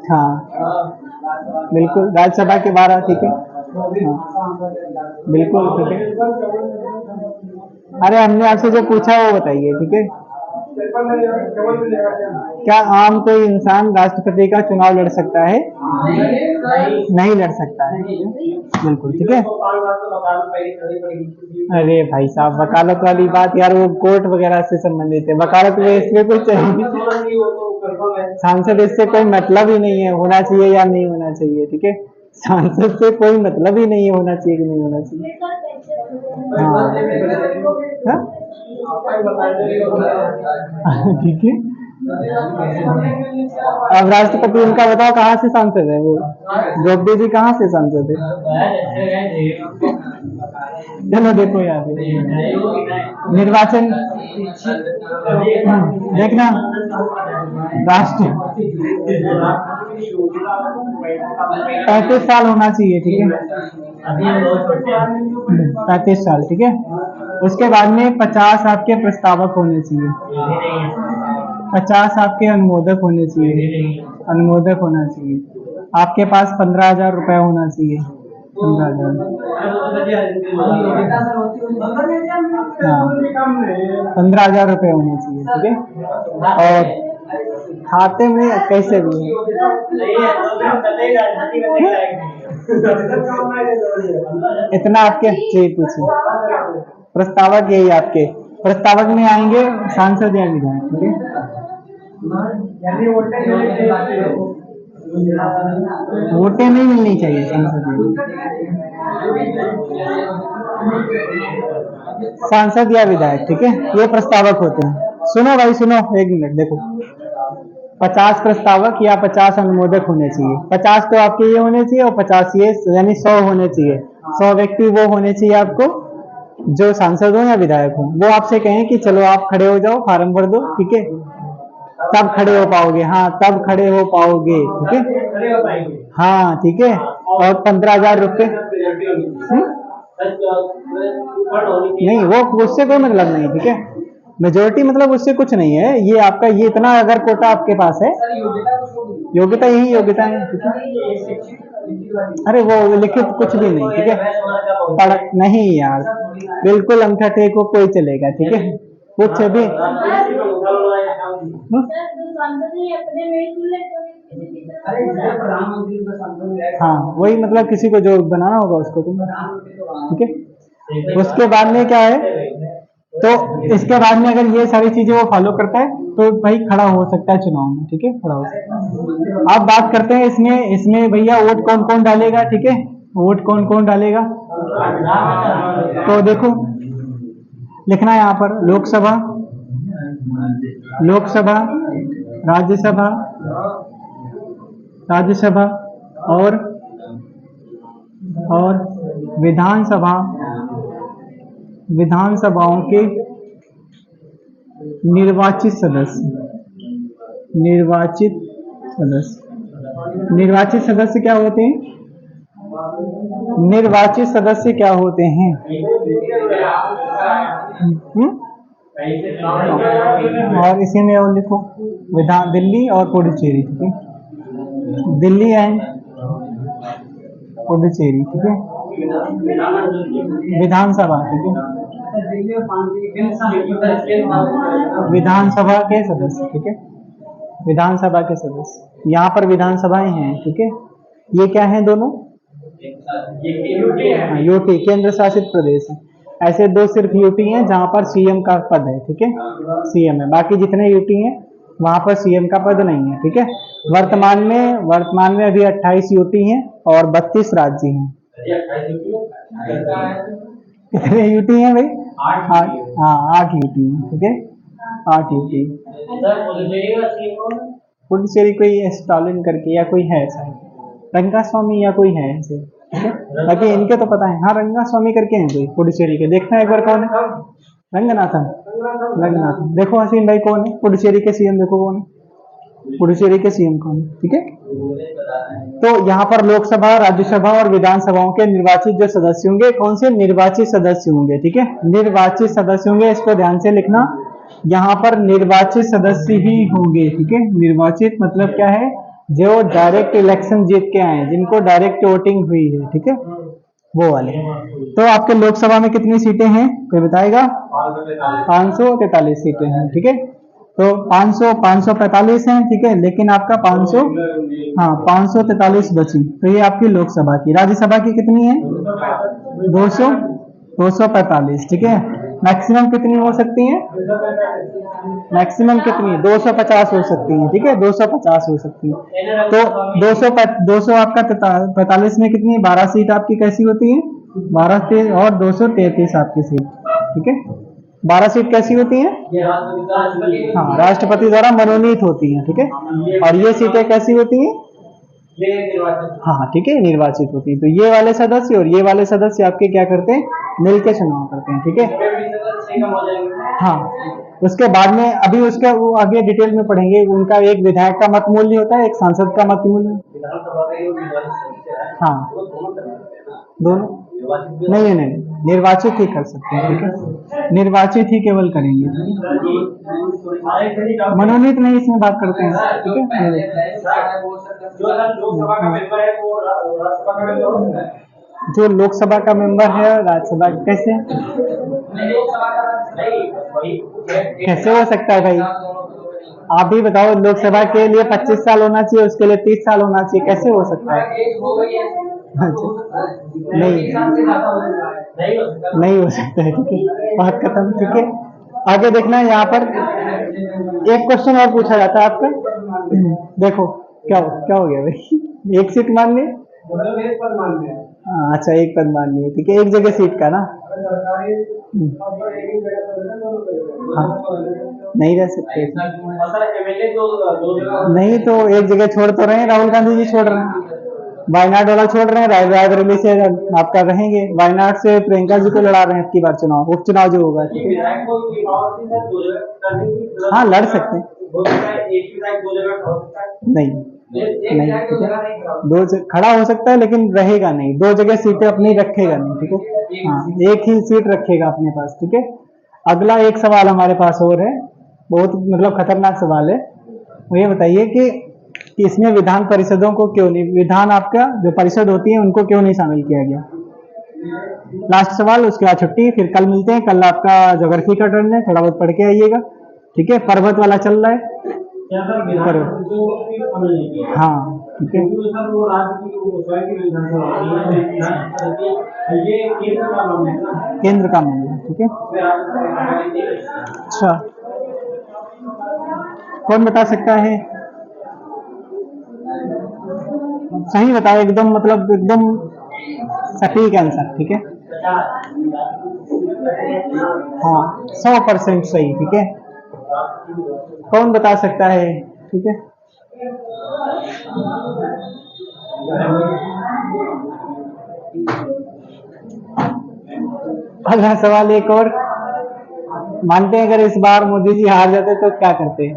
हाँ बिल्कुल, राज्यसभा के 12, ठीक है, हाँ बिल्कुल, ठीक है। अरे हमने आपसे जो पूछा वो बताइए, ठीक है, क्या आम कोई इंसान राष्ट्रपति का चुनाव लड़ सकता है? नहीं लड़ सकता है, बिल्कुल ठीक है। अरे भाई साहब, वकालत वाली बात यार वो कोर्ट वगैरह से संबंधित है, वकालत में इसमें कुछ सांसद इससे कोई मतलब ही नहीं है, होना चाहिए या नहीं होना चाहिए, ठीक है। सांसद से कोई मतलब ही नहीं है, होना चाहिए कि नहीं होना चाहिए। हाँ ठीक है। अब राष्ट्रपति उनका बताओ कहाँ से सांसद है वो? द्रौपदी जी कहाँ से सांसद है? चलो देखो यार, निर्वाचन देखना, राष्ट्र 35 साल होना चाहिए, ठीक है। 35 साल, ठीक है। उसके बाद में 50 आपके प्रस्तावक होने चाहिए, 50 आपके अनुमोदक होने चाहिए, अनुमोदक होना चाहिए। आपके पास 15,000 रुपए होना चाहिए, 15,000 रुपए होने चाहिए, ठीक है। और खाते में कैसे भी इतना आपके चाहिए पूछे। प्रस्तावक यही आपके प्रस्तावक में आएंगे सांसद या विधायक, ठीक है। वोटें नहीं मिलनी चाहिए सांसद सांसद या विधायक, ठीक है। ये प्रस्तावक होते हैं। सुनो भाई सुनो, एक मिनट देखो, 50 प्रस्तावक या 50 अनुमोदक होने चाहिए। 50 तो आपके ये होने चाहिए और 50 ये, यानी 100 होने चाहिए। 100 व्यक्ति वो होने चाहिए आपको जो सांसद हो या विधायक हो। वो आपसे कहें कि चलो आप खड़े हो जाओ, फार्म भर दो, ठीक है, तब खड़े हो पाओगे। हाँ तब खड़े हो पाओगे, ठीक है। हाँ ठीक है। और 15,000 रुपये नहीं, वो उससे कोई मतलब नहीं, ठीक है। मेजोरिटी मतलब उससे कुछ नहीं है, ये आपका ये इतना अगर कोटा आपके पास है, योग्यता यही योग्यता है, ठीक है। अरे वो लिखित कुछ भी नहीं, ठीक है। पढ़ नहीं यार, बिल्कुल अंगूठा टेक को कोई चलेगा, ठीक है। कुछ भी हाँ वही मतलब किसी को जो बनाना होगा उसको तुम, ठीक है। उसके बाद में क्या है, तो इसके बाद में अगर ये सारी चीजें वो फॉलो करता है तो भाई खड़ा हो सकता है चुनाव में, ठीक है, खड़ा हो सकता है। अब बात करते हैं इसमें इसमें भैया वोट कौन कौन डालेगा, ठीक है। वोट कौन कौन डालेगा तो देखो लिखना है यहाँ पर, लोकसभा, लोकसभा, राज्यसभा, राज्यसभा और विधानसभा, विधानसभाओं के निर्वाचित सदस्य, निर्वाचित सदस्य, निर्वाचित सदस्य क्या होते हैं, निर्वाचित सदस्य क्या होते हैं? और इसी में और लिखो विधान, दिल्ली और पुडुचेरी, ठीक है, दिल्ली एंड पुडुचेरी, ठीक है, विधानसभा, ठीक है, विधानसभा के सदस्य, ठीक है, विधानसभा के सदस्य। यहाँ पर विधानसभाएं हैं, ठीक है। ये क्या है दोनों? यूटी, केंद्र शासित प्रदेश है। ऐसे दो सिर्फ यूटी हैं जहां पर सीएम का पद है, ठीक है, सीएम है। बाकी जितने यूटी हैं वहां पर सीएम का पद नहीं है, ठीक है। वर्तमान में अभी 28 यूटी हैं और 32 राज्य हैं। कितने यूटी हैं भाई? 8। हाँ 8 यूटी हैं, ठीक है, 8 यूटी। पुडुचेरी कोई स्टालिन करके या कोई है शायद, रंगास्वामी या कोई है ऐसे, ठीक है। बाकी इनके तो पता है, हाँ रंगास्वामी करके हैं कोई पुडुचेरी के, देखना एक बार कौन है। रंगनाथन, रंगनाथन। देखो हसीन भाई कौन है पुडुचेरी के सीएम, देखो कौन है पुडुचेरी के सीएम कौन है, ठीक है। तो यहाँ पर लोकसभा, राज्यसभा और विधानसभाओं के निर्वाचित जो सदस्य होंगे, कौन से निर्वाचित सदस्य होंगे, ठीक है, निर्वाचित सदस्य होंगे। इसको ध्यान से लिखना, यहाँ पर निर्वाचित सदस्य ही होंगे, ठीक है। निर्वाचित मतलब क्या है, जो डायरेक्ट इलेक्शन जीत के आए, जिनको डायरेक्ट वोटिंग हुई है, ठीक है, वो वाले। तो आपके लोकसभा में कितनी सीटें हैं कोई बताएगा? 543 सीटें हैं, ठीक है। तो 500 545 है, ठीक है, लेकिन आपका 500, हाँ 543 बची, तो ये आपकी लोकसभा की। राज्यसभा की कितनी है? 200 245, ठीक है। मैक्सिमम कितनी हो सकती है? मैक्सिमम कितनी है? 250 हो सकती है, ठीक है, 250 हो सकती है। तो 200 आपका 45 में कितनी, 12 सीट आपकी कैसी होती है? 12 और 233 आपकी सीट, ठीक है। 12 सीट कैसी होती हैं? हाँ, राष्ट्रपति द्वारा मनोनीत होती हैं, ठीक है। और ये सीटें कैसी होती हैं? हाँ ठीक है, निर्वाचित होती है। तो ये वाले सदस्य और ये वाले सदस्य आपके क्या करते हैं? मिलकर चुनाव करते हैं, ठीक है। हाँ, उसके बाद में अभी उसके वो आगे डिटेल में पढ़ेंगे। उनका एक विधायक का मत मूल्य होता है, एक सांसद का मत मूल्य। हाँ, दोनों नहीं नहीं, निर्वाचित ही कर सकते हैं, ठीक है, निर्वाचित ही केवल करेंगे, मनोनीत नहीं इसमें बात करते हैं, ठीक है। जो लोकसभा का मेंबर है, राज्यसभा कैसे कैसे हो सकता है भाई? आप ही बताओ, लोकसभा के लिए 25 साल होना चाहिए, उसके लिए 30 साल होना चाहिए, कैसे हो सकता है? नहीं नहीं हो सकता है, ठीक है, बात खत्म, ठीक है। आगे देखना है, यहाँ पर एक क्वेश्चन और पूछा जाता है आपका। देखो क्या हो गया भाई? एक सीट मान ली, हाँ अच्छा, एक पद मान लिए, ठीक है, एक जगह सीट का ना। हाँ, नहीं रह सकते, नहीं तो एक जगह छोड़ तो रहे हैं, राहुल गांधी जी छोड़ रहे हैं, वायनाड वाला छोड़ रहे हैं, रायबरेली से आपका रहेंगे, वायनाड से प्रियंका जी को लड़ा रहे हैं की बार चुनाव, उपचुनाव जो होगा, हाँ लड़ सकते हैं, नहीं नहीं, खड़ा हो सकता है लेकिन रहेगा नहीं, दो जगह सीटें अपनी रखेगा नहीं, ठीक है, हाँ एक ही सीट रखेगा अपने पास, ठीक है। अगला एक सवाल हमारे पास और है, बहुत मतलब खतरनाक सवाल है। वो ये बताइए कि इसमें विधान परिषदों को क्यों नहीं, विधान आपका जो परिषद होती है उनको क्यों नहीं शामिल किया गया? लास्ट सवाल, उसके बाद छुट्टी, फिर कल मिलते हैं। कल आपका ज्योग्राफी का टर्न है, थोड़ा बहुत पढ़ के आइएगा, ठीक है। पर्वत वाला चल रहा है, हाँ ठीक है, केंद्र का मामला, ठीक है। अच्छा, कौन बता सकता है? सही बताओ, एकदम मतलब एकदम सटीक आंसर, ठीक है, हाँ 100% सही, ठीक है। कौन बता सकता है? ठीक है, अगला सवाल एक और, मानते हैं अगर इस बार मोदी जी हार जाते तो क्या करते हैं?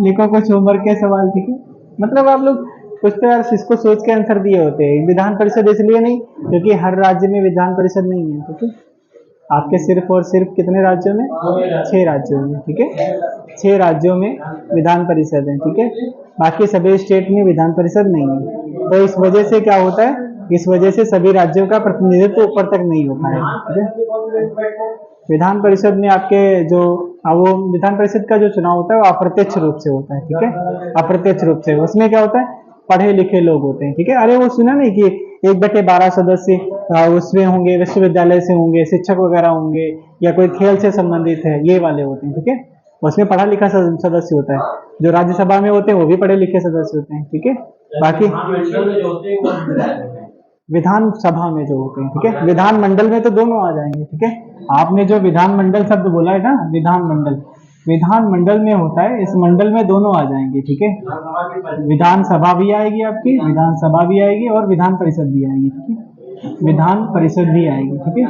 लिखो कुछ होमवर्क के सवाल, ठीक है, मतलब आप लोग कुछ तो यार इसको सोच के आंसर दिए होते हैं। विधान परिषद इसलिए नहीं क्योंकि हर राज्य में विधान परिषद नहीं है, ठीक है, आपके सिर्फ और सिर्फ कितने राज्यों में? 6 राज्यों में, ठीक है, 6 राज्यों में विधान परिषद है, ठीक है, बाकी सभी स्टेट में विधान परिषद नहीं है। तो इस वजह से क्या होता है, इस वजह से सभी राज्यों का प्रतिनिधित्व ऊपर तक नहीं हो पाएगा, ठीक है। विधान परिषद में आपके जो वो विधान परिषद का जो चुनाव होता है वो अप्रत्यक्ष रूप से होता है, ठीक है, अप्रत्यक्ष रूप से। उसमें क्या होता है, पढ़े लिखे लोग होते हैं, ठीक है। अरे वो सुना नहीं कि 1/12 सदस्य उसमें होंगे, विश्वविद्यालय से होंगे, शिक्षक वगैरह होंगे, या कोई खेल से संबंधित है, ये वाले होते हैं, ठीक है। उसमें पढ़ा लिखा सदस्य होता है। जो राज्यसभा में होते हैं वो भी पढ़े लिखे सदस्य होते हैं, ठीक है। बाकी विधानसभा में जो होते हैं, ठीक है, विधानमंडल में तो दोनों आ जाएंगे, ठीक है। आपने जो विधानमंडल शब्द बोला है ना, विधानमंडल, विधानमंडल में होता है, इस मंडल में दोनों आ जाएंगे, ठीक है। विधानसभा भी आएगी आपकी, विधानसभा भी आएगी और विधान परिषद भी आएगी, ठीक है, विधान परिषद भी आएगी, ठीक है,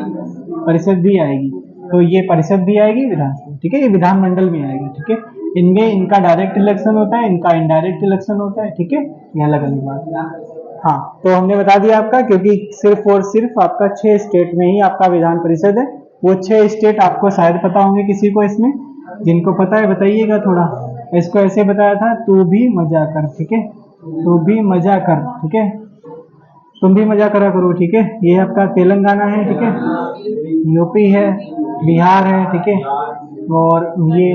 परिषद भी आएगी। तो ये परिषद भी आएगी, विधानसभा, ठीक है, ये विधानमंडल में आएगी, ठीक है। इनमें इनका डायरेक्ट इलेक्शन होता है, इनका इनडायरेक्ट इलेक्शन होता है, ठीक है, ये अलग अलग बात। हाँ, तो हमने बता दिया आपका, क्योंकि सिर्फ और सिर्फ आपका 6 स्टेट में ही आपका विधान परिषद है। वो 6 स्टेट आपको शायद पता होंगे किसी को इसमें, जिनको पता है बताइएगा थोड़ा। इसको ऐसे बताया था, तू भी मजा कर, ठीक है, तू भी मजा कर, ठीक है, तुम भी मजा करा करो, ठीक है। ये आपका तेलंगाना है, ठीक है, यूपी है, बिहार है, ठीक है, और ये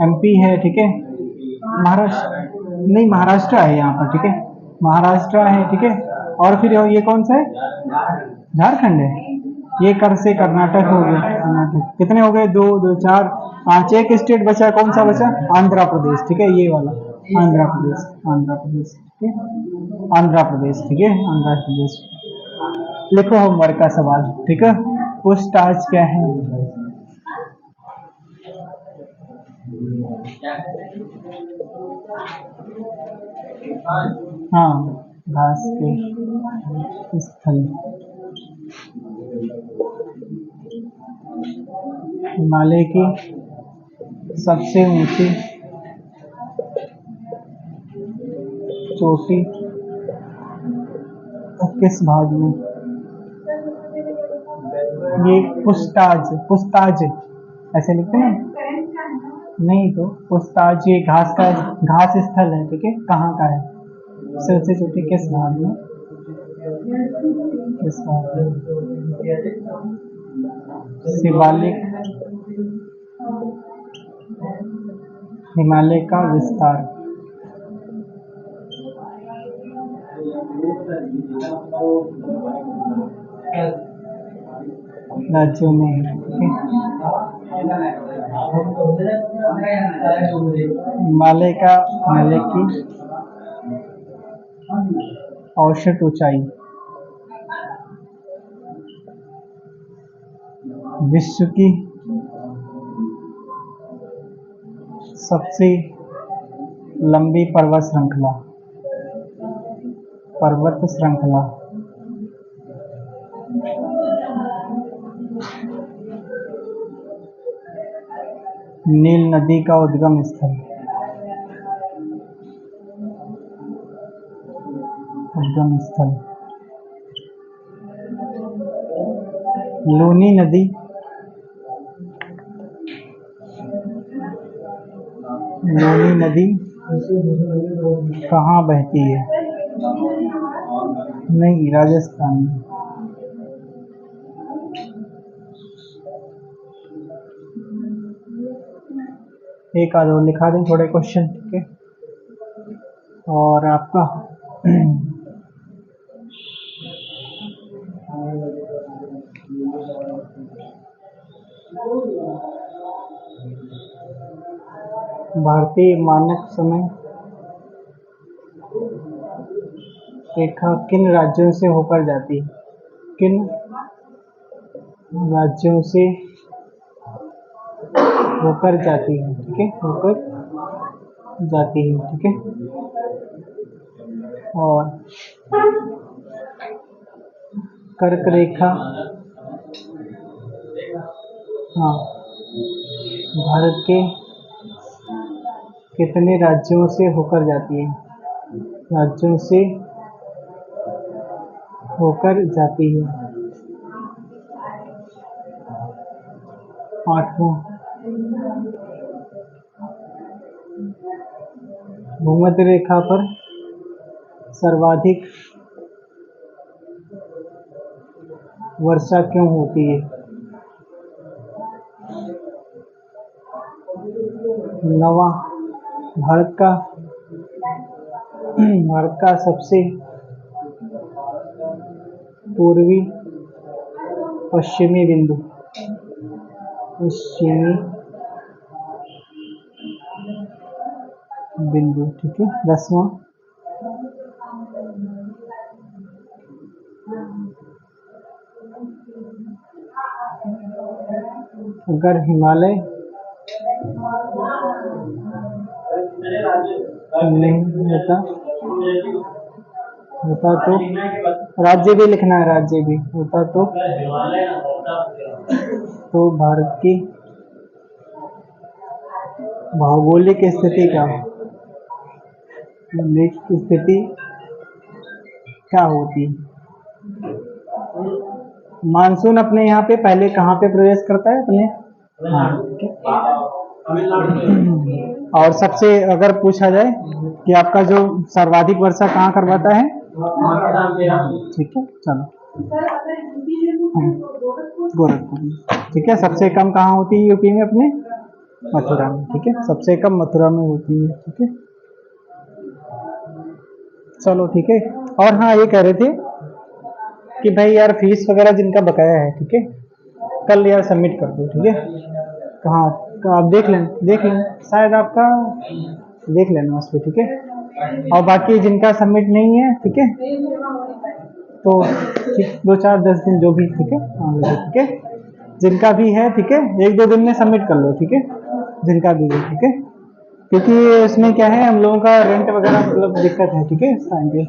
एमपी है, ठीक है, महाराष्ट्र नहीं, महाराष्ट्र है यहाँ पर, ठीक है, महाराष्ट्र है, ठीक है। और फिर ये कौन सा है, झारखंड है। ये कर से कर्नाटक हो गया, कर्नाटक। कितने हो गए, दो दो चार पांच, एक स्टेट बचा, कौन सा बचा, आंध्र प्रदेश, ठीक है, ये वाला आंध्र प्रदेश, आंध्र प्रदेश, ठीक है, आंध्र प्रदेश, ठीक है, आंध्र प्रदेश। लिखो होमवर्क का सवाल, ठीक है। पूछताछ क्या है, हाँ, घास के स्थल, हिमालय की सबसे ऊंची चोटी किस भाग में, ये पुस्ताज, पुस्ताज ऐसे लिखते हैं, नहीं तो पुस्ताज ये घास का, घास स्थल है, ठीक है, कहाँ का है, सबसे चोटी किस भाग में, किस भाग में, शिवालिक, हिमालय का विस्तार, राज्यों में, हिमालय का, हिमालय की औसत ऊंचाई, विश्व की सबसे लंबी पर्वत श्रृंखला, पर्वत श्रृंखला, नील नदी का उद्गम स्थल, उद्गम स्थल, लूनी नदी, लूनी नदी कहाँ बहती है, नहीं, राजस्थान में। एक आध और लिखा दें थोड़े क्वेश्चन, ठीक है। और आपका भारतीय मानक समय रेखा किन राज्यों से होकर जाती है, किन राज्यों से होकर जाती है, ठीक है, होकर जाती है, ठीक है। और कर्क रेखा, हाँ, भारत के कितने राज्यों से होकर जाती है, राज्यों से होकर जाती है, 8वां। भूमध्य रेखा पर सर्वाधिक वर्षा क्यों होती है, 9वां। भारत का सबसे पूर्वी पश्चिमी बिंदु, पश्चिमी बिंदु, ठीक है, 10वां। अगर हिमालय नहीं होता तो, राज्य भी लिखना है, राज्य भी होता तो भारत की भौगोलिक स्थिति क्या होती। मानसून अपने यहाँ पे पहले कहाँ पे प्रवेश करता है अपने, हाँ, और सबसे अगर पूछा जाए कि आपका जो सर्वाधिक वर्षा कहाँ करवाता है, ठीक है चलो। गोरखपुर में, ठीक है। सबसे कम कहाँ होती है यूपी में अपने? मथुरा में, ठीक है। सबसे कम मथुरा में होती है, ठीक है। चलो ठीक है। और हाँ, ये कह रहे थे कि भाई यार फीस वगैरह जिनका बकाया है, ठीक है, कल यार सबमिट कर दो, ठीक है। कहाँ का आप देख लें शायद आपका, देख लेना उस पर, ठीक है। और बाकी जिनका सबमिट नहीं है, ठीक है, तो ठीक 2 4 10 दिन जो भी, ठीक है, हाँ ठीक है। जिनका भी है, ठीक है, 1 2 दिन में सबमिट कर लो, ठीक है, जिनका भी है, ठीक है। क्योंकि इसमें क्या है, हम लोगों का रेंट वगैरह मतलब दिक्कत है, ठीक है, इस टाइम पे।